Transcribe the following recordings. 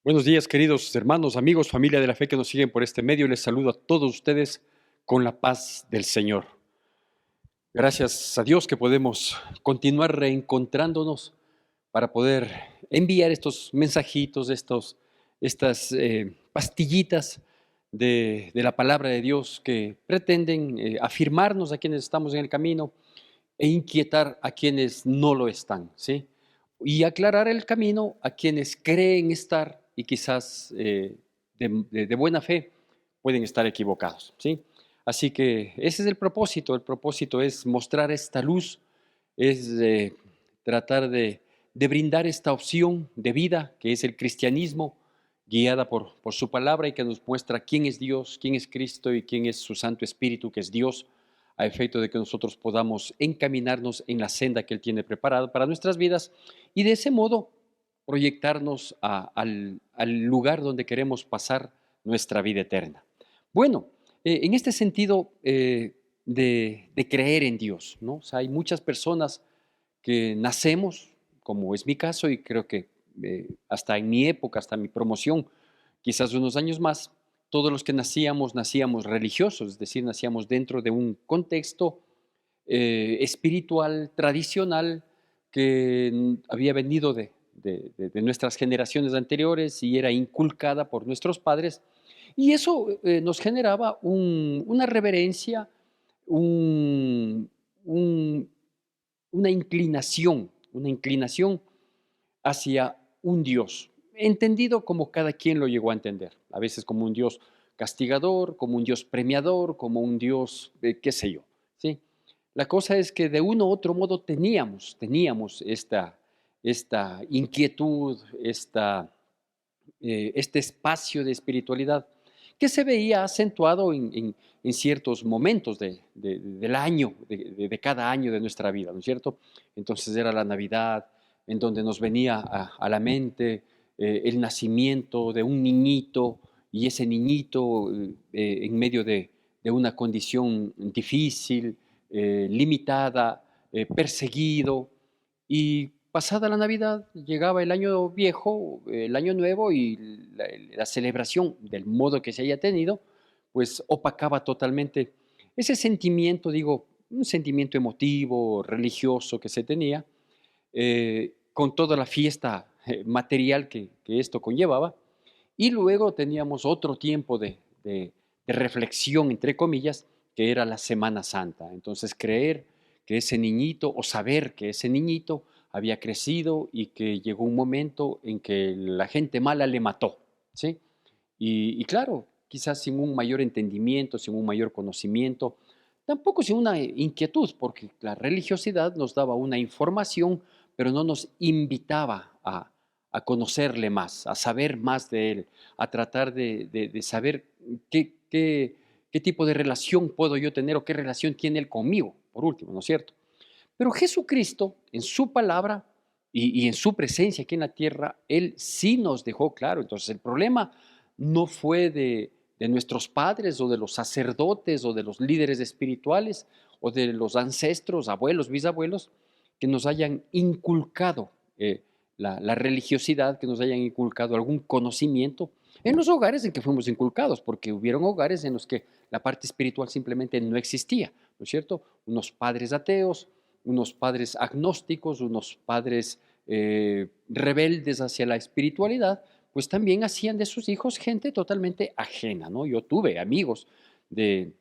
Buenos días, queridos hermanos, amigos, familia de la fe que nos siguen por este medio. Les saludo a todos ustedes con la paz del Señor. Gracias a Dios que podemos continuar reencontrándonos para poder enviar estos mensajitos, estas pastillitas de la palabra de Dios que pretenden afirmarnos a quienes estamos en el camino e inquietar a quienes no lo están, ¿sí? Y aclarar el camino a quienes creen estar y quizás de buena fe pueden estar equivocados, ¿sí? Así que ese es el propósito es mostrar esta luz, es tratar de brindar esta opción de vida que es el cristianismo, guiada por su palabra y que nos muestra quién es Dios, quién es Cristo y quién es su Santo Espíritu, que es Dios, a efecto de que nosotros podamos encaminarnos en la senda que Él tiene preparada para nuestras vidas y de ese modo proyectarnos al lugar donde queremos pasar nuestra vida eterna. Bueno, en este sentido de creer en Dios, ¿no? O sea, hay muchas personas que nacemos, como es mi caso, y creo que hasta en mi época, hasta mi promoción, quizás unos años más, todos los que nacíamos religiosos, es decir, nacíamos dentro de un contexto espiritual, tradicional, que había venido de nuestras generaciones anteriores y era inculcada por nuestros padres. Y eso nos generaba una reverencia, un, un, una inclinación hacia un Dios, entendido como cada quien lo llegó a entender, a veces como un Dios castigador, como un Dios premiador, como un Dios, qué sé yo, ¿sí? La cosa es que de uno u otro modo teníamos esta inquietud, este espacio de espiritualidad que se veía acentuado en ciertos momentos del año, de cada año de nuestra vida, ¿no es cierto? Entonces era la Navidad, en donde nos venía a la mente el nacimiento de un niñito y ese niñito en medio de una condición difícil, limitada, perseguido, y pasada la Navidad llegaba el año viejo, el año nuevo y la celebración del modo que se haya tenido, pues opacaba totalmente ese sentimiento, digo, un sentimiento emotivo, religioso que se tenía, con toda la fiesta material que esto conllevaba. Y luego teníamos otro tiempo de reflexión, entre comillas, que era la Semana Santa. Entonces creer que ese niñito o saber que ese niñito había crecido y que llegó un momento en que la gente mala le mató, ¿sí? Y claro, quizás sin un mayor entendimiento, sin un mayor conocimiento, tampoco sin una inquietud, porque la religiosidad nos daba una información, pero no nos invitaba a conocerle más, a saber más de él, a tratar de saber qué tipo de relación puedo yo tener o qué relación tiene él conmigo, por último, ¿no es cierto? Pero Jesucristo, en su palabra y en su presencia aquí en la tierra, Él sí nos dejó claro. Entonces el problema no fue de nuestros padres o de los sacerdotes o de los líderes espirituales o de los ancestros, abuelos, bisabuelos, que nos hayan inculcado la religiosidad, que nos hayan inculcado algún conocimiento en los hogares en que fuimos inculcados, porque hubieron hogares en los que la parte espiritual simplemente no existía, ¿no es cierto? Unos padres ateos, unos padres agnósticos, unos padres rebeldes hacia la espiritualidad, pues también hacían de sus hijos gente totalmente ajena, ¿no? Yo tuve amigos de,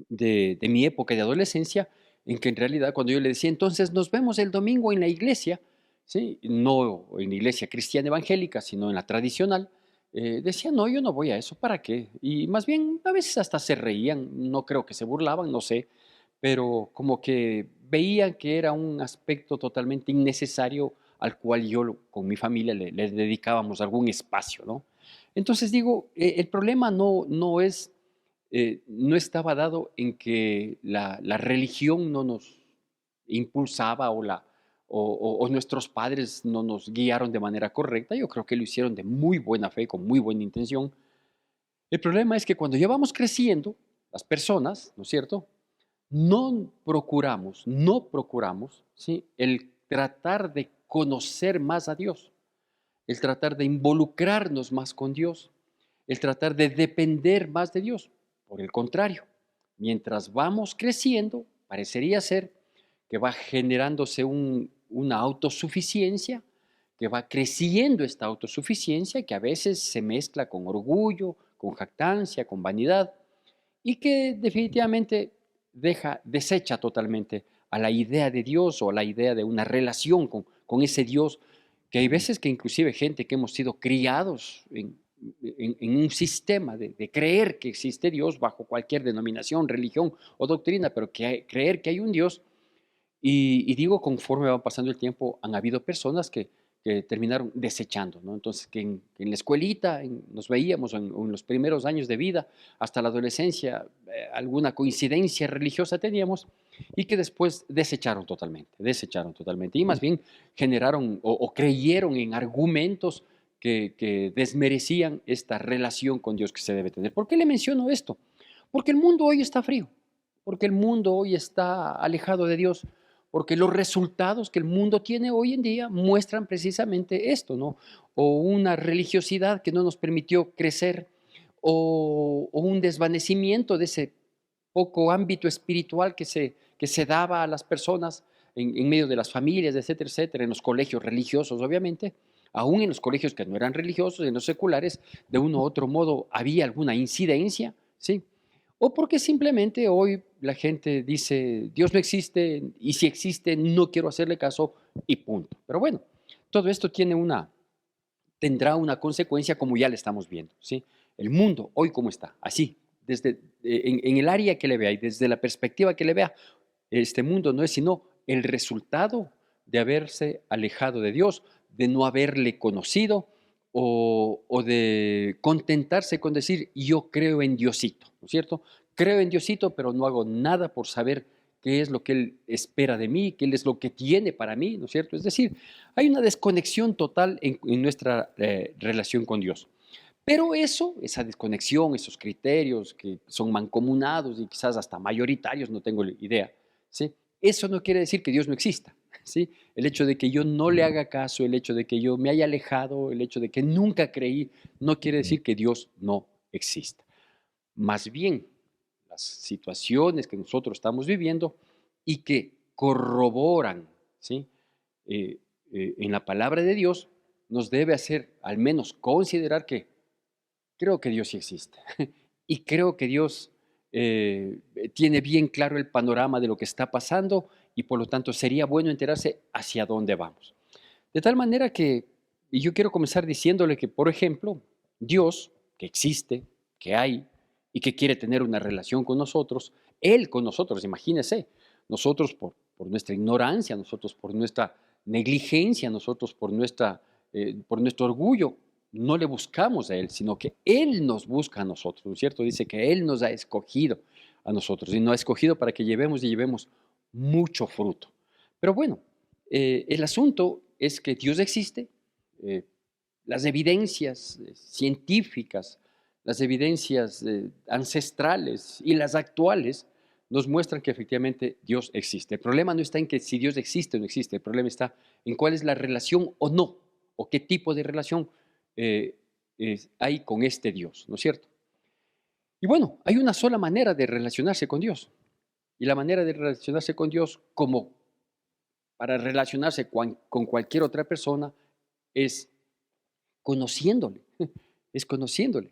de mi época de adolescencia en que en realidad cuando yo le decía, entonces nos vemos el domingo en la iglesia, ¿sí? No en la iglesia cristiana evangélica, sino en la tradicional, decía, no, yo no voy a eso, ¿para qué? Y más bien a veces hasta se reían, no creo que se burlaban, no sé, pero como que veían que era un aspecto totalmente innecesario al cual yo con mi familia le dedicábamos algún espacio, ¿no? Entonces digo, el problema no estaba dado en que la religión no nos impulsaba o nuestros padres no nos guiaron de manera correcta. Yo creo que lo hicieron de muy buena fe, con muy buena intención. El problema es que cuando ya vamos creciendo, las personas, ¿no es cierto? No procuramos, ¿sí? El tratar de conocer más a Dios. el tratar de involucrarnos más con Dios, el tratar de depender más de Dios. Por el contrario, mientras vamos creciendo, parecería ser que va generándose una autosuficiencia, que va creciendo esta autosuficiencia, que a veces se mezcla con orgullo, con jactancia, con vanidad, y que definitivamente desecha totalmente a la idea de Dios o a la idea de una relación con ese Dios, que hay veces que inclusive gente que hemos sido criados en un sistema de creer que existe Dios bajo cualquier denominación, religión o doctrina, pero creer que hay un Dios, y digo, conforme va pasando el tiempo, han habido personas que terminaron desechando, ¿no? Entonces, que en la escuelita nos veíamos en los primeros años de vida, hasta la adolescencia, alguna coincidencia religiosa teníamos, y que después desecharon totalmente, y más bien generaron o creyeron en argumentos que desmerecían esta relación con Dios que se debe tener. ¿Por qué le menciono esto? Porque el mundo hoy está frío, porque el mundo hoy está alejado de Dios, porque los resultados que el mundo tiene hoy en día muestran precisamente esto, ¿no? O una religiosidad que no nos permitió crecer, o un desvanecimiento de ese poco ámbito espiritual que se daba a las personas en medio de las familias, etcétera, etcétera, en los colegios religiosos, obviamente, aún en los colegios que no eran religiosos, en los seculares, de uno u otro modo había alguna incidencia, ¿sí? O porque simplemente hoy la gente dice, Dios no existe, y si existe no quiero hacerle caso, y punto. Pero bueno, todo esto tendrá una consecuencia como ya le estamos viendo, ¿sí? El mundo hoy como está, así, en el área que le vea y desde la perspectiva que le vea, este mundo no es sino el resultado de haberse alejado de Dios, de no haberle conocido, o de contentarse con decir yo creo en Diosito, ¿no es cierto? Creo en Diosito, pero no hago nada por saber qué es lo que Él espera de mí, qué es lo que tiene para mí, ¿no es cierto? Es decir, hay una desconexión total en nuestra relación con Dios. Pero esa desconexión, esos criterios que son mancomunados y quizás hasta mayoritarios, no tengo idea, ¿sí? Eso no quiere decir que Dios no exista, ¿sí? El hecho de que yo no le haga caso, el hecho de que yo me haya alejado, el hecho de que nunca creí, no quiere decir que Dios no exista. Más bien, las situaciones que nosotros estamos viviendo y que corroboran, ¿sí? Eh, en la palabra de Dios, nos debe hacer al menos considerar que creo que Dios sí existe. Y creo que Dios tiene bien claro el panorama de lo que está pasando, y por lo tanto sería bueno enterarse hacia dónde vamos. De tal manera que, y yo quiero comenzar diciéndole que, por ejemplo, Dios, que existe, que hay y que quiere tener una relación con nosotros, Él con nosotros, imagínese, nosotros por nuestra ignorancia, nosotros por nuestra negligencia, nosotros por nuestro orgullo, no le buscamos a Él, sino que Él nos busca a nosotros, ¿no es cierto? Dice que Él nos ha escogido a nosotros y nos ha escogido para que llevemos mucho fruto. Pero bueno, el asunto es que Dios existe, eh, las evidencias científicas, las evidencias ancestrales y las actuales nos muestran que efectivamente Dios existe. El problema no está en que si Dios existe o no existe, el problema está en cuál es la relación o no, o qué tipo de relación eh, hay con este Dios, ¿no es cierto? Y bueno, hay una sola manera de relacionarse con Dios. Y la manera de relacionarse con Dios, como para relacionarse con cualquier otra persona, es conociéndole, es conociéndole.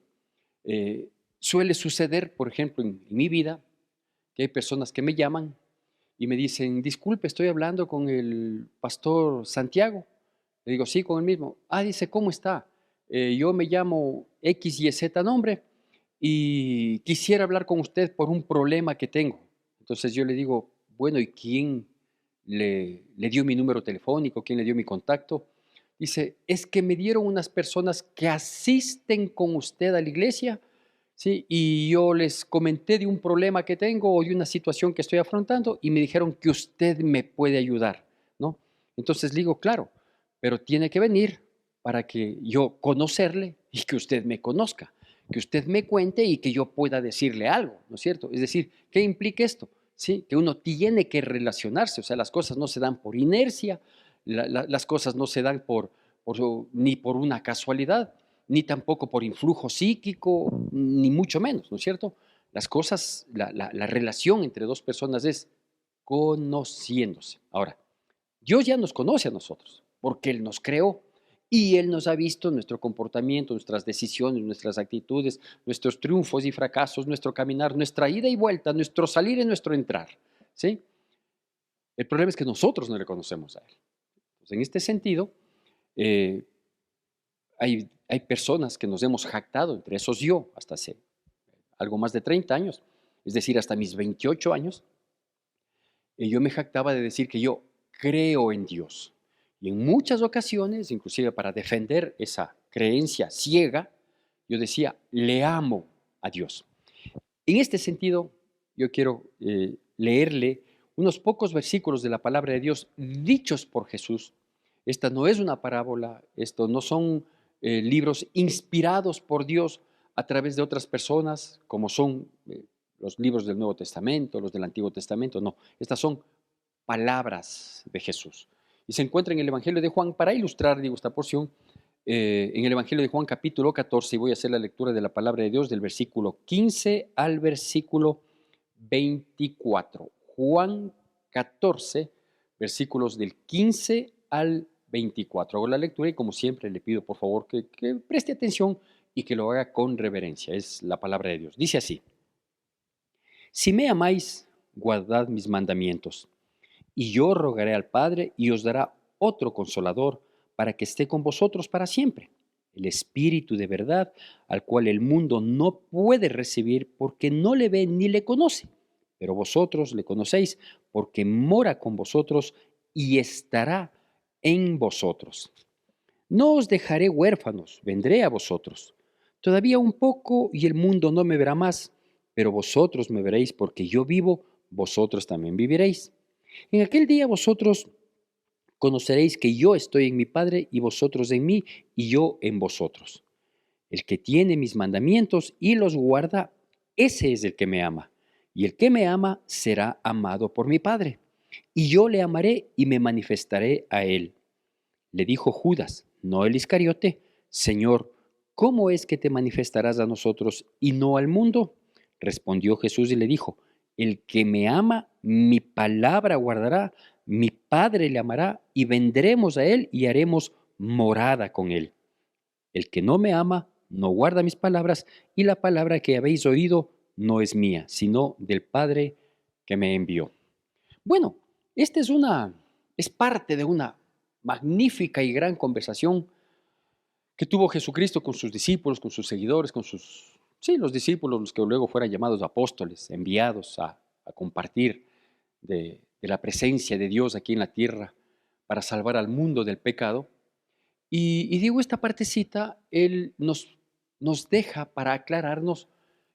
Suele suceder, por ejemplo, en mi vida, que hay personas que me llaman y me dicen, disculpe, estoy hablando con el pastor Santiago. Le digo, sí, con el mismo. Ah, dice, ¿cómo está? Yo me llamo X y Z nombre y quisiera hablar con usted por un problema que tengo. Entonces yo le digo, bueno, ¿y quién le dio mi número telefónico? ¿Quién le dio mi contacto? Dice, es que me dieron unas personas que asisten con usted a la iglesia, ¿sí? Y yo les comenté de un problema que tengo o de una situación que estoy afrontando y me dijeron que usted me puede ayudar, ¿no? Entonces le digo, claro, pero tiene que venir para que yo conocerle y que usted me conozca, que usted me cuente y que yo pueda decirle algo, ¿no es cierto? Es decir, ¿qué implica esto? Sí, que uno tiene que relacionarse, o sea, las cosas no se dan por inercia, las cosas no se dan ni por una casualidad, ni tampoco por influjo psíquico, ni mucho menos, ¿no es cierto? Las cosas, la relación entre dos personas es conociéndose. Ahora, Dios ya nos conoce a nosotros, porque Él nos creó y Él nos ha visto nuestro comportamiento, nuestras decisiones, nuestras actitudes, nuestros triunfos y fracasos, nuestro caminar, nuestra ida y vuelta, nuestro salir y nuestro entrar, ¿sí? El problema es que nosotros no le conocemos a Él. Entonces, en este sentido, eh, hay personas que nos hemos jactado, entre esos yo, hasta hace algo más de 30 años, es decir, hasta mis 28 años, yo me jactaba de decir que yo creo en Dios. Y en muchas ocasiones, inclusive para defender esa creencia ciega, yo decía, le amo a Dios. En este sentido, yo quiero leerle unos pocos versículos de la palabra de Dios dichos por Jesús. Esta no es una parábola, esto no son libros inspirados por Dios a través de otras personas, como son los libros del Nuevo Testamento, los del Antiguo Testamento, no, estas son palabras de Jesús. Y se encuentra en el Evangelio de Juan, para ilustrar, digo, esta porción, en el Evangelio de Juan capítulo 14, y voy a hacer la lectura de la palabra de Dios del versículo 15 al versículo 24. Juan 14, versículos del 15 al 24. Hago la lectura y como siempre le pido por favor que preste atención y que lo haga con reverencia. Es la palabra de Dios. Dice así: si me amáis, guardad mis mandamientos. Y yo rogaré al Padre y os dará otro consolador para que esté con vosotros para siempre, el Espíritu de verdad, al cual el mundo no puede recibir porque no le ve ni le conoce. Pero vosotros le conocéis porque mora con vosotros y estará en vosotros. No os dejaré huérfanos, vendré a vosotros. Todavía un poco y el mundo no me verá más, pero vosotros me veréis porque yo vivo, vosotros también viviréis. En aquel día vosotros conoceréis que yo estoy en mi Padre y vosotros en mí y yo en vosotros. El que tiene mis mandamientos y los guarda, ese es el que me ama. Y el que me ama será amado por mi Padre. Y yo le amaré y me manifestaré a él. Le dijo Judas, no el Iscariote: Señor, ¿cómo es que te manifestarás a nosotros y no al mundo? Respondió Jesús y le dijo: el que me ama, mi palabra guardará, mi Padre le amará y vendremos a él y haremos morada con él. El que no me ama, no guarda mis palabras, y la palabra que habéis oído no es mía, sino del Padre que me envió. Bueno, esta es parte de una magnífica y gran conversación que tuvo Jesucristo con sus discípulos, con sus seguidores, sí, los discípulos, los que luego fueran llamados apóstoles, enviados a compartir de la presencia de Dios aquí en la tierra para salvar al mundo del pecado. Y digo, esta partecita, Él nos deja para aclararnos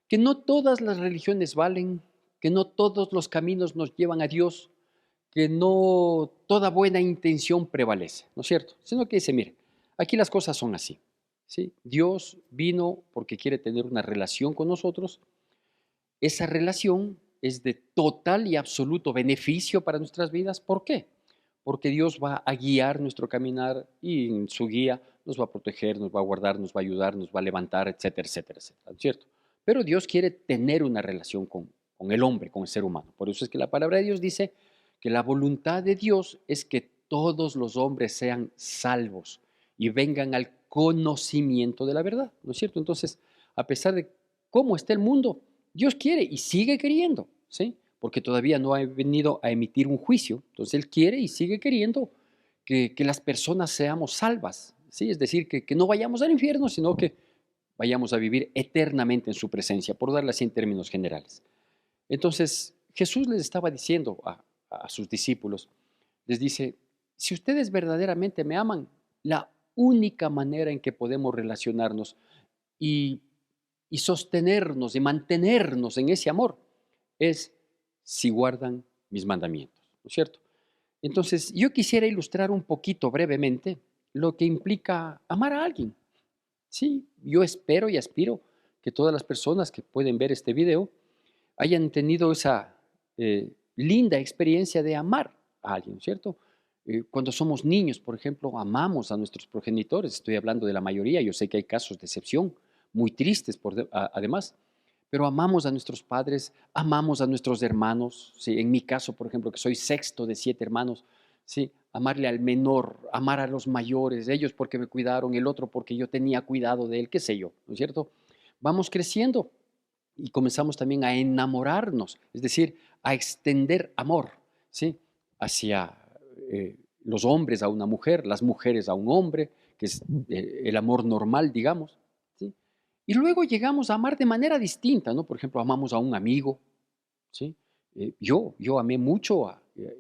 que no todas las religiones valen, que no todos los caminos nos llevan a Dios, que no toda buena intención prevalece, ¿no es cierto? Sino que dice, mire, aquí las cosas son así, ¿sí? Dios vino porque quiere tener una relación con nosotros. Esa relación es de total y absoluto beneficio para nuestras vidas. ¿Por qué? Porque Dios va a guiar nuestro caminar y en su guía nos va a proteger, nos va a guardar, nos va a ayudar, nos va a levantar, etcétera, etcétera, etcétera, ¿no es cierto? Pero Dios quiere tener una relación con el hombre, con el ser humano. Por eso es que la palabra de Dios dice que la voluntad de Dios es que todos los hombres sean salvos y vengan al conocimiento de la verdad, ¿no es cierto? Entonces, a pesar de cómo está el mundo, Dios quiere y sigue queriendo, ¿sí? Porque todavía no ha venido a emitir un juicio. Entonces Él quiere y sigue queriendo que las personas seamos salvas, ¿sí? Es decir, que no vayamos al infierno, sino que vayamos a vivir eternamente en su presencia, por darle así en términos generales. Entonces Jesús les estaba diciendo a sus discípulos, les dice, si ustedes verdaderamente me aman, la única manera en que podemos relacionarnos y y sostenernos y mantenernos en ese amor es si guardan mis mandamientos, ¿no es cierto? Entonces, yo quisiera ilustrar un poquito brevemente lo que implica amar a alguien. Sí, yo espero y aspiro que todas las personas que pueden ver este video hayan tenido esa linda experiencia de amar a alguien, ¿no es cierto? Cuando somos niños, por ejemplo, amamos a nuestros progenitores. Estoy hablando de la mayoría. Yo sé que hay casos de excepción, muy tristes además, pero amamos a nuestros padres, amamos a nuestros hermanos. ¿Sí? En mi caso, por ejemplo, que soy sexto de 7 hermanos, ¿sí? Amarle al menor, amar a los mayores, ellos porque me cuidaron, el otro porque yo tenía cuidado de él, qué sé yo, ¿no es cierto? Vamos creciendo y comenzamos también a enamorarnos, es decir, a extender amor, ¿sí? Hacia los hombres a una mujer, las mujeres a un hombre, que es el amor normal, digamos, ¿sí? Y luego llegamos a amar de manera distinta, ¿no? Por ejemplo, amamos a un amigo, ¿sí? Yo amé mucho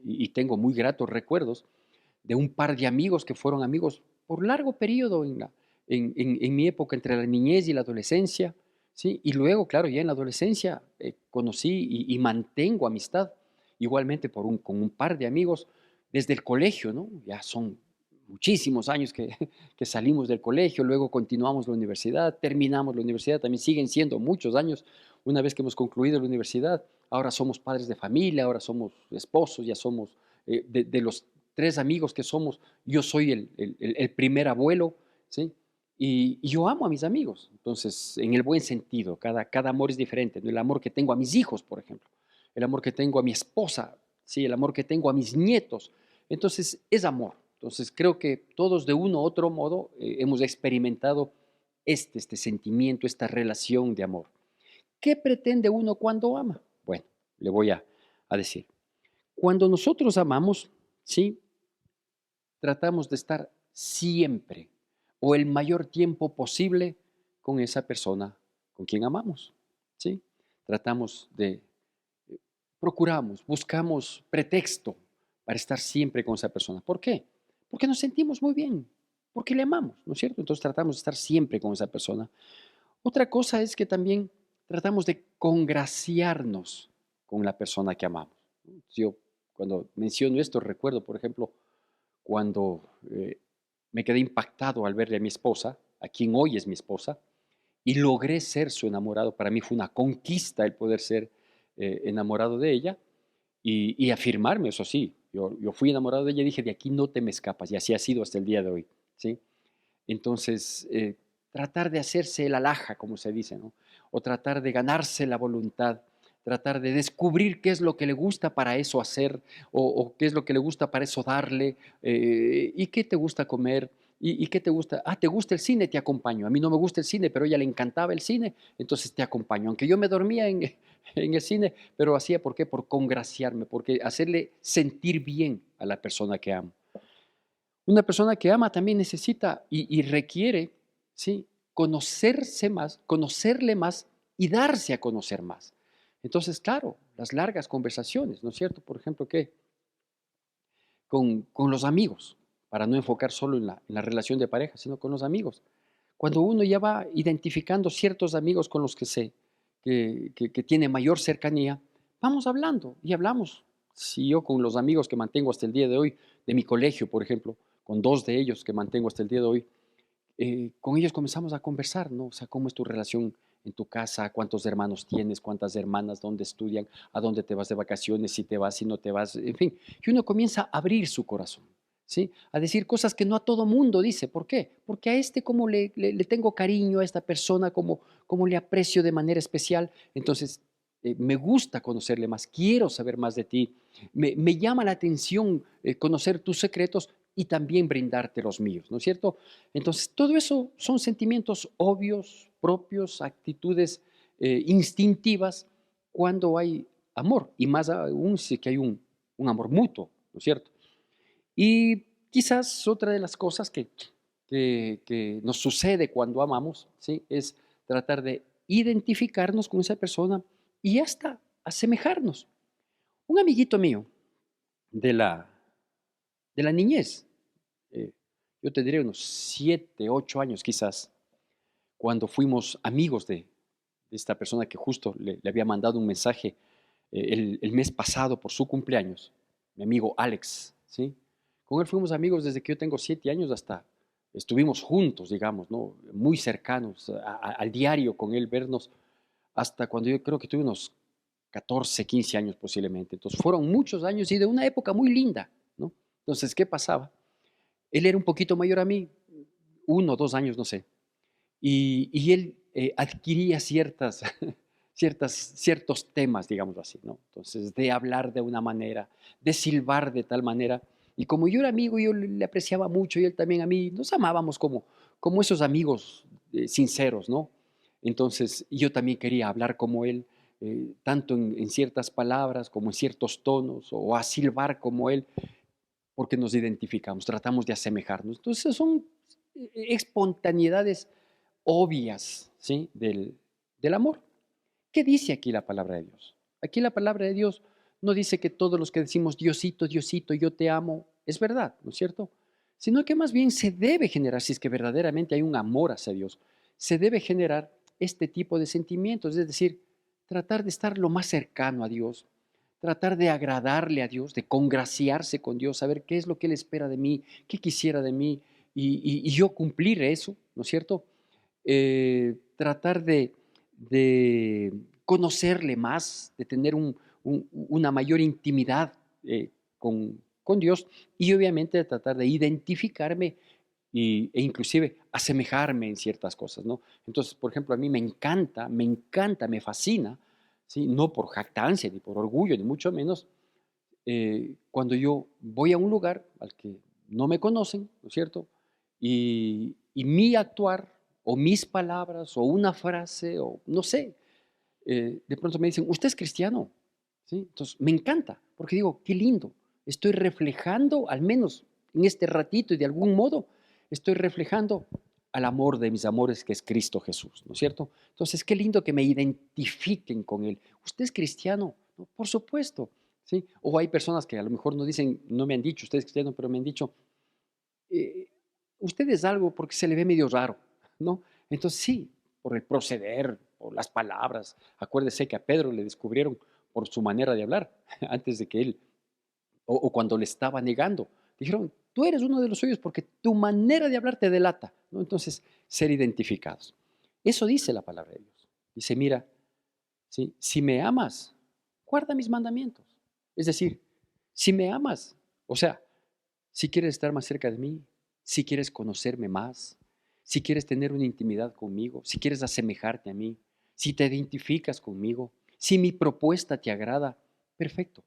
y tengo muy gratos recuerdos de un par de amigos que fueron amigos por largo periodo en mi época entre la niñez y la adolescencia, ¿sí? Y luego, claro, ya en la adolescencia conocí y mantengo amistad igualmente con un par de amigos desde el colegio, ¿no? Ya son muchísimos años que salimos del colegio, luego continuamos la universidad, terminamos la universidad, también siguen siendo muchos años una vez que hemos concluido la universidad. Ahora somos padres de familia, ahora somos esposos, ya somos de los 3 amigos que somos, yo soy el primer abuelo, ¿sí? Y yo amo a mis amigos, entonces, en el buen sentido, cada amor es diferente, ¿no? El amor que tengo a mis hijos, por ejemplo, el amor que tengo a mi esposa, ¿sí? El amor que tengo a mis nietos, entonces, es amor. Entonces, creo que todos de uno u otro modo hemos experimentado este sentimiento, esta relación de amor. ¿Qué pretende uno cuando ama? Bueno, le voy a decir. Cuando nosotros amamos, ¿sí? Tratamos de estar siempre o el mayor tiempo posible con esa persona con quien amamos, ¿sí? Tratamos de, eh, procuramos, buscamos pretexto para estar siempre con esa persona. ¿Por qué? Porque nos sentimos muy bien, porque le amamos, ¿no es cierto? Entonces tratamos de estar siempre con esa persona. Otra cosa es que también tratamos de congraciarnos con la persona que amamos. Yo cuando menciono esto recuerdo, por ejemplo, cuando me quedé impactado al verle a mi esposa, a quien hoy es mi esposa, y logré ser su enamorado. Para mí fue una conquista el poder ser enamorado de ella y afirmarme, eso sí. Yo fui enamorado de ella y dije, de aquí no te me escapas, y así ha sido hasta el día de hoy, ¿sí? Entonces, tratar de hacerse el alhaja, como se dice, ¿no? O tratar de ganarse la voluntad, tratar de descubrir qué es lo que le gusta para eso hacer, o qué es lo que le gusta para eso darle, y qué te gusta comer, y qué te gusta. Ah, ¿te gusta el cine? Te acompaño. A mí no me gusta el cine, pero a ella le encantaba el cine, entonces te acompaño. Aunque yo me dormía en el cine, pero hacía, ¿por qué? Por congraciarme, porque hacerle sentir bien a la persona que amo. Una persona que ama también necesita y requiere, ¿sí? Conocerse más, conocerle más y darse a conocer más. Entonces, claro, las largas conversaciones, ¿no es cierto? Por ejemplo, ¿qué? Con los amigos, para no enfocar solo en la relación de pareja, sino con los amigos. Cuando uno ya va identificando ciertos amigos con los que tiene mayor cercanía, vamos hablando y hablamos. Si yo con los amigos que mantengo hasta el día de hoy, de mi colegio, por ejemplo, con 2 de ellos que mantengo hasta el día de hoy, con ellos comenzamos a conversar, ¿no? O sea, cómo es tu relación en tu casa, cuántos hermanos tienes, cuántas hermanas, dónde estudian, a dónde te vas de vacaciones, si te vas, si no te vas, en fin. Y uno comienza a abrir su corazón, ¿sí? A decir cosas que no a todo mundo dice. ¿Por qué? Porque a este como le tengo cariño, a esta persona como le aprecio de manera especial, entonces me gusta conocerle más, quiero saber más de ti, me llama la atención conocer tus secretos y también brindarte los míos, ¿no es cierto? Entonces, todo eso son sentimientos obvios, propios, actitudes instintivas cuando hay amor, y más aún si que hay un amor mutuo, ¿no es cierto? Y quizás otra de las cosas que nos sucede cuando amamos, ¿sí? Es tratar de identificarnos con esa persona y hasta asemejarnos. Un amiguito mío de la niñez, eh, yo tendría unos 7, 8 años quizás, cuando fuimos amigos de esta persona que justo le había mandado un mensaje el mes pasado por su cumpleaños, mi amigo Alex, ¿sí? Con él fuimos amigos desde que yo tengo 7 años hasta, estuvimos juntos, digamos, ¿no? Muy cercanos, al diario con él, vernos hasta cuando yo creo que tuve unos 14, 15 años posiblemente. Entonces fueron muchos años y de una época muy linda, ¿no? Entonces, ¿qué pasaba? Él era un poquito mayor a mí, 1 o 2 años, no sé, y él adquiría ciertos temas, digámoslo así, ¿no? Entonces, de hablar de una manera, de silbar de tal manera. Y como yo era amigo, yo le apreciaba mucho y él también a mí, nos amábamos como esos amigos sinceros, ¿no? Entonces, yo también quería hablar como él, tanto en ciertas palabras como en ciertos tonos, o a silbar como él, porque nos identificamos, tratamos de asemejarnos. Entonces, son espontaneidades obvias, ¿sí? Del amor. ¿Qué dice aquí la palabra de Dios? Aquí la palabra de Dios no dice que todos los que decimos Diosito, Diosito, yo te amo, es verdad, ¿no es cierto? Sino que más bien se debe generar, si es que verdaderamente hay un amor hacia Dios, se debe generar este tipo de sentimientos, es decir, tratar de estar lo más cercano a Dios, tratar de agradarle a Dios, de congraciarse con Dios, saber qué es lo que Él espera de mí, qué quisiera de mí, y yo cumplir eso, ¿no es cierto? Tratar de conocerle más, de tener una mayor intimidad con Dios, y obviamente de tratar de identificarme e inclusive asemejarme en ciertas cosas, ¿no? Entonces, por ejemplo, a mí me encanta, me fascina, ¿sí? No por jactancia, ni por orgullo, ni mucho menos, cuando yo voy a un lugar al que no me conocen, ¿no es cierto? Y mi actuar, o mis palabras, o una frase, o no sé, de pronto me dicen, ¿usted es cristiano? ¿Sí? Entonces, me encanta, porque digo, qué lindo, estoy reflejando, al menos en este ratito y de algún modo, estoy reflejando al amor de mis amores, que es Cristo Jesús, ¿no es cierto? Entonces, qué lindo que me identifiquen con Él. ¿Usted es cristiano? No, por supuesto, ¿sí? O hay personas que a lo mejor no dicen, no me han dicho, usted es cristiano, pero me han dicho, eh, usted es algo porque se le ve medio raro, ¿no? Entonces sí, por el proceder, por las palabras. Acuérdese que a Pedro le descubrieron por su manera de hablar, antes de que él, o cuando le estaba negando. Dijeron, tú eres uno de los suyos porque tu manera de hablar te delata, ¿no? Entonces, ser identificados. Eso dice la palabra de Dios. Dice, mira, ¿sí? Si me amas, guarda mis mandamientos. Es decir, si me amas, o sea, si quieres estar más cerca de mí, si quieres conocerme más, si quieres tener una intimidad conmigo, si quieres asemejarte a mí, si te identificas conmigo, si mi propuesta te agrada, perfecto,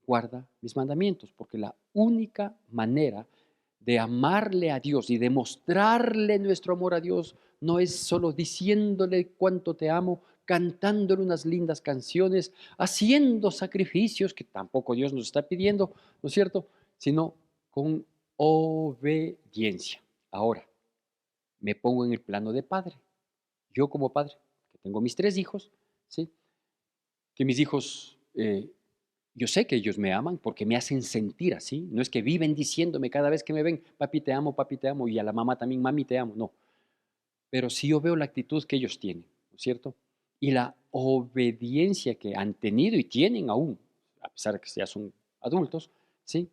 guarda mis mandamientos, porque la única manera de amarle a Dios y demostrarle nuestro amor a Dios no es solo diciéndole cuánto te amo, cantándole unas lindas canciones, haciendo sacrificios que tampoco Dios nos está pidiendo, ¿no es cierto? Sino con obediencia. Ahora, me pongo en el plano de padre. Yo como padre, que tengo mis 3 hijos, ¿sí? Que mis hijos, yo sé que ellos me aman porque me hacen sentir así. No es que viven diciéndome cada vez que me ven, papi te amo, y a la mamá también, mami te amo. No, pero sí yo veo la actitud que ellos tienen, ¿no es cierto? Y la obediencia que han tenido y tienen aún, a pesar de que ya son adultos, ¿sí?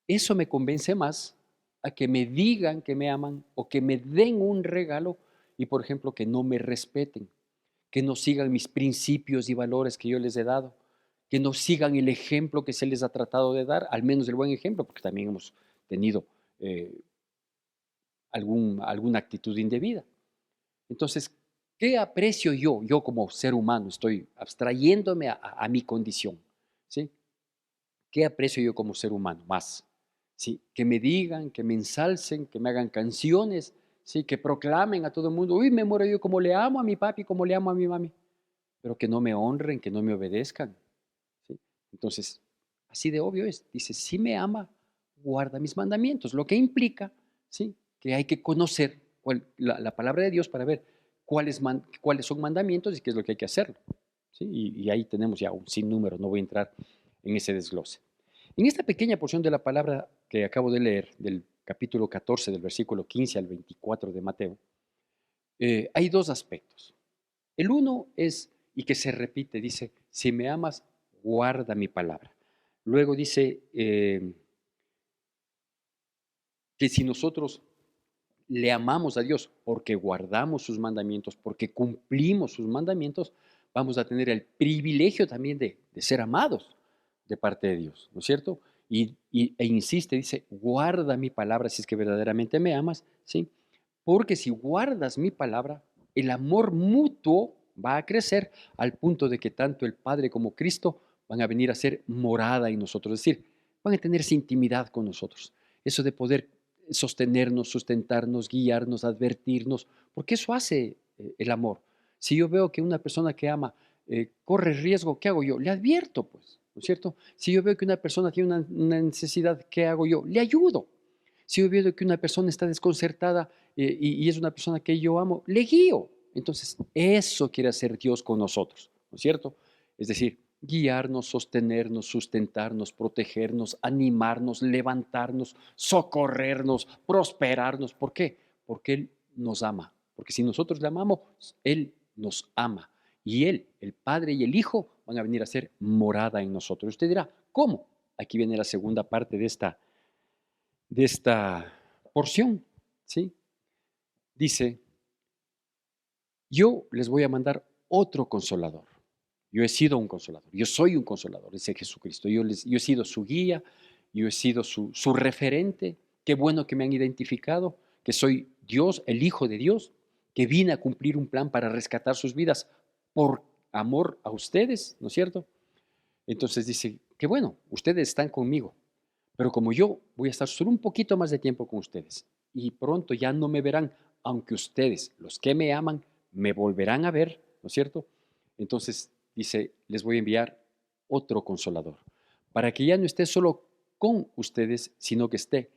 Eso me convence más a que me digan que me aman o que me den un regalo y, por ejemplo, que no me respeten, que no sigan mis principios y valores que yo les he dado, que no sigan el ejemplo que se les ha tratado de dar, al menos el buen ejemplo, porque también hemos tenido eh, alguna actitud indebida. Entonces, ¿qué aprecio yo como ser humano? Estoy abstrayéndome a mi condición, ¿sí? ¿Qué aprecio yo como ser humano más? ¿Sí? Que me digan, que me ensalcen, que me hagan canciones, ¿sí? Que proclamen a todo el mundo, uy, me muero yo como le amo a mi papi, como le amo a mi mami, pero que no me honren, que no me obedezcan, ¿sí? Entonces, así de obvio es. Dice, si me ama, guarda mis mandamientos, lo que implica, ¿sí? Que hay que conocer la palabra de Dios para ver cuáles son mandamientos y qué es lo que hay que hacer, ¿sí? Y ahí tenemos ya un sinnúmero, no voy a entrar en ese desglose. En esta pequeña porción de la palabra que acabo de leer, del capítulo 14, del versículo 15 al 24 de Mateo, hay 2 aspectos. El uno es, y que se repite, dice, si me amas, guarda mi palabra. Luego dice que si nosotros le amamos a Dios porque guardamos sus mandamientos, porque cumplimos sus mandamientos, vamos a tener el privilegio también de ser amados de parte de Dios, ¿no es cierto? e insiste, dice, guarda mi palabra si es que verdaderamente me amas, ¿sí? Porque si guardas mi palabra, el amor mutuo va a crecer al punto de que tanto el Padre como Cristo van a venir a ser morada en nosotros, es decir, van a tener esa intimidad con nosotros, eso de poder sostenernos, sustentarnos, guiarnos, advertirnos, porque eso hace el amor. Si yo veo que una persona que ama corre riesgo, ¿qué hago yo? Le advierto, pues, ¿no es cierto? Si yo veo que una persona tiene una necesidad, ¿qué hago yo? Le ayudo. Si yo veo que una persona está desconcertada y es una persona que yo amo, le guío. Entonces, eso quiere hacer Dios con nosotros, ¿no es cierto? Es decir, guiarnos, sostenernos, sustentarnos, protegernos, animarnos, levantarnos, socorrernos, prosperarnos. ¿Por qué? Porque Él nos ama. Porque si nosotros le amamos, Él nos ama. Y Él, el Padre y el Hijo, van a venir a ser morada en nosotros. Usted dirá, ¿cómo? Aquí viene la segunda parte de esta porción, ¿sí? Dice, yo les voy a mandar otro consolador. Yo he sido un consolador, yo soy un consolador, dice Jesucristo. Yo he sido su guía, yo he sido su referente. Qué bueno que me han identificado, que soy Dios, el Hijo de Dios, que vine a cumplir un plan para rescatar sus vidas por amor a ustedes, ¿no es cierto? Entonces dice, qué bueno, ustedes están conmigo, pero como yo voy a estar solo un poquito más de tiempo con ustedes y pronto ya no me verán, aunque ustedes, los que me aman, me volverán a ver, ¿no es cierto? Entonces dice, les voy a enviar otro consolador, para que ya no esté solo con ustedes, sino que esté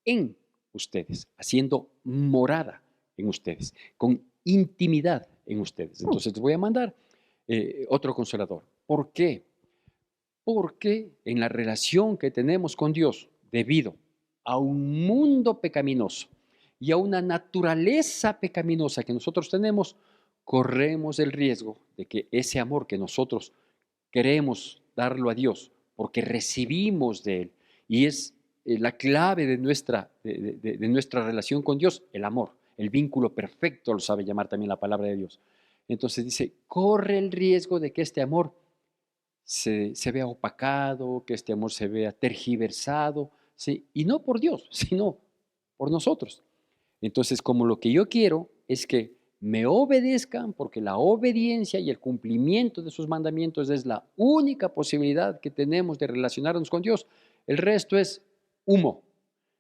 en ustedes, haciendo morada en ustedes, con intimidad en ustedes. Entonces les voy a mandar otro consolador. ¿Por qué? Porque en la relación que tenemos con Dios, debido a un mundo pecaminoso y a una naturaleza pecaminosa que nosotros tenemos, corremos el riesgo de que ese amor que nosotros queremos darlo a Dios, porque recibimos de Él, y es la clave de nuestra relación con Dios, el amor, el vínculo perfecto, lo sabe llamar también la palabra de Dios. Entonces dice, corre el riesgo de que este amor se vea opacado, que este amor se vea tergiversado, ¿sí? Y no por Dios, sino por nosotros. Entonces, como lo que yo quiero es que me obedezcan, porque la obediencia y el cumplimiento de sus mandamientos es la única posibilidad que tenemos de relacionarnos con Dios. El resto es humo,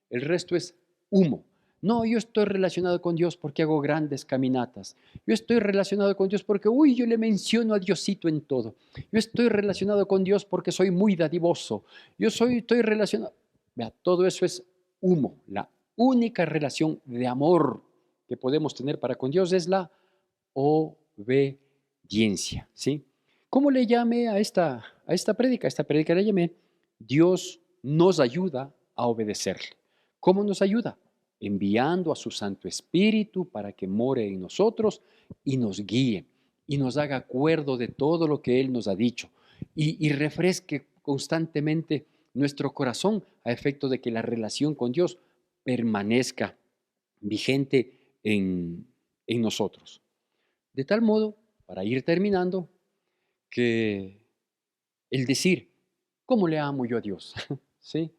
el resto es humo. No, yo estoy relacionado con Dios porque hago grandes caminatas. Yo estoy relacionado con Dios porque, uy, yo le menciono a Diosito en todo. Yo estoy relacionado con Dios porque soy muy dadivoso. Estoy relacionado. Vea, todo eso es humo. La única relación de amor que podemos tener para con Dios es la obediencia, ¿sí? ¿Cómo le llamé a esta prédica? A esta prédica le llamé Dios nos ayuda a obedecerle. ¿Cómo nos ayuda? Enviando a su Santo Espíritu para que more en nosotros y nos guíe y nos haga acuerdo de todo lo que Él nos ha dicho y refresque constantemente nuestro corazón a efecto de que la relación con Dios permanezca vigente en nosotros. De tal modo, para ir terminando, que el decir, ¿cómo le amo yo a Dios? ¿Sí?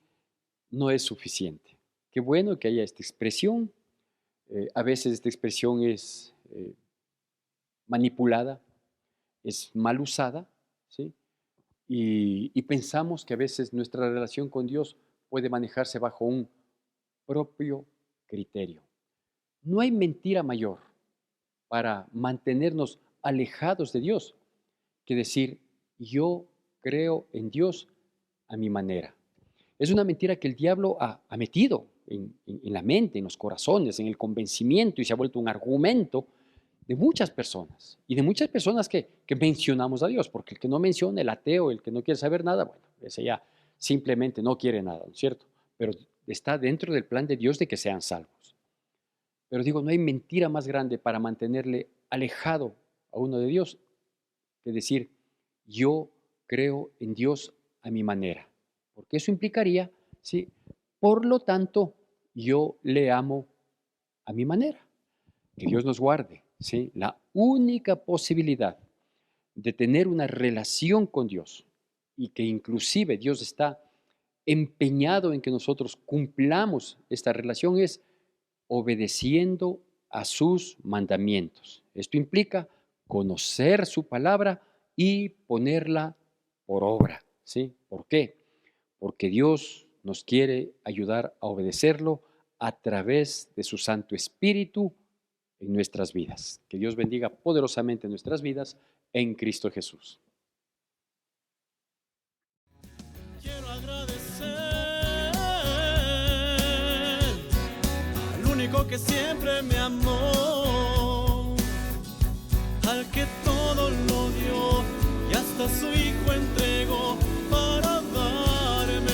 No es suficiente. Qué bueno que haya esta expresión. A veces esta expresión es manipulada, es mal usada, ¿sí? Y pensamos que a veces nuestra relación con Dios puede manejarse bajo un propio criterio. No hay mentira mayor para mantenernos alejados de Dios que decir, yo creo en Dios a mi manera. Es una mentira que el diablo ha metido en la mente, en los corazones, en el convencimiento y se ha vuelto un argumento de muchas personas y de muchas personas que mencionamos a Dios, porque el que no menciona, el ateo, el que no quiere saber nada, bueno, ese ya simplemente no quiere nada, ¿no es cierto? Pero está dentro del plan de Dios de que sean salvos. Pero digo, no hay mentira más grande para mantenerle alejado a uno de Dios que decir, yo creo en Dios a mi manera. Porque eso implicaría, ¿sí? Por lo tanto, yo le amo a mi manera. Que Dios nos guarde, ¿sí? La única posibilidad de tener una relación con Dios y que inclusive Dios está empeñado en que nosotros cumplamos esta relación es obedeciendo a sus mandamientos. Esto implica conocer su palabra y ponerla por obra, ¿sí? ¿Por qué? Porque Dios nos quiere ayudar a obedecerlo a través de su Santo Espíritu en nuestras vidas. Que Dios bendiga poderosamente nuestras vidas en Cristo Jesús. Quiero agradecer al único que siempre me amó, al que todo lo dio y hasta su hijo entregó para darme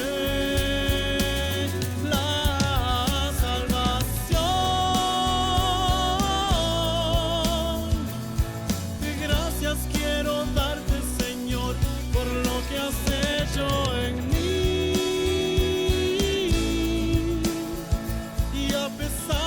la salvación. Y gracias quiero darte, Señor, por lo que has hecho en mí. Y a pesar